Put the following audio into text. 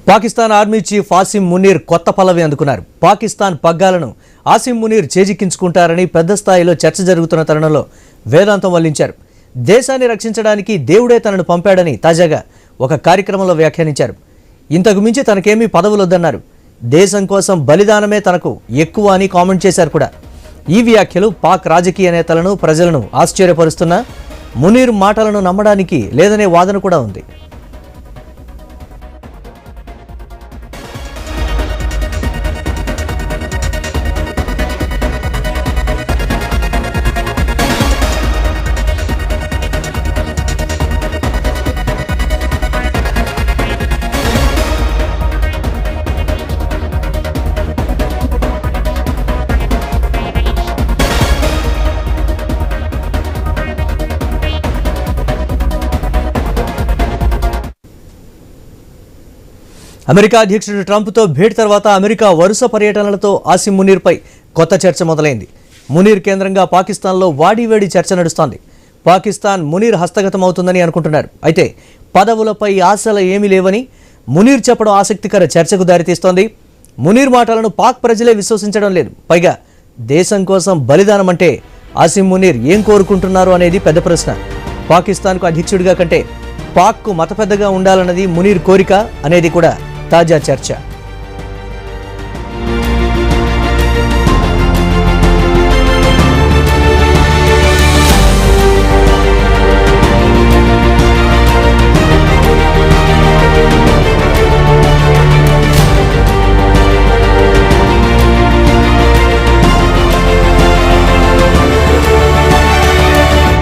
Pakistan army chief Asim Munir కొత్త పల్లవి అందుకున్నారు. పాకిస్తాన్ పగ్గాలను ఆసిం మునీర్ చేజిక్కించుకుంటారని పెద్ద స్థాయిలో చర్చ జరుగుతున్న తరుణంలో వేదాంతం వల్లించారు. దేశాన్ని రక్షించడానికి దేవుడే తనను పంపాడని తాజాగా ఒక కార్యక్రమంలో వ్యాఖ్యానించారు. ఇంతకు మించి తనకేమీ పదవులొద్దన్నారు. దేశం కోసం బలిదానమే తనకు ఎక్కువ అని కామెంట్ చేశారు కూడా. ఈ వ్యాఖ్యలు పాక్ రాజకీయ నేతలను ప్రజలను ఆశ్చర్యపరుస్తున్నా మునీర్ మాటలను నమ్మడానికి లేదనే వాదన కూడా ఉంది. అమెరికా అధ్యక్షుడు ట్రంప్తో భేటీ తర్వాత అమెరికా వరుస పర్యటనలతో ఆసిం మునీర్పై కొత్త చర్చ మొదలైంది. మునీర్ కేంద్రంగా పాకిస్తాన్లో వాడివేడి చర్చ నడుస్తోంది. పాకిస్తాన్ మునీర్ హస్తగతం అవుతుందని అనుకుంటున్నారు. అయితే పదవులపై ఆశలు ఏమీ లేవని మునీర్ చెప్పడం ఆసక్తికర చర్చకు దారితీస్తోంది. మునీర్ మాటలను పాక్ ప్రజలే విశ్వసించడం లేదు. పైగా దేశం కోసం బలిదానం అంటే ఆసిం మునీర్ ఏం కోరుకుంటున్నారు అనేది పెద్ద ప్రశ్న. పాకిస్తాన్కు అధ్యక్షుడిగా కంటే పాక్కు మత పెద్దగా ఉండాలన్నది మునీర్ కోరిక అనేది కూడా తాజా చర్చ.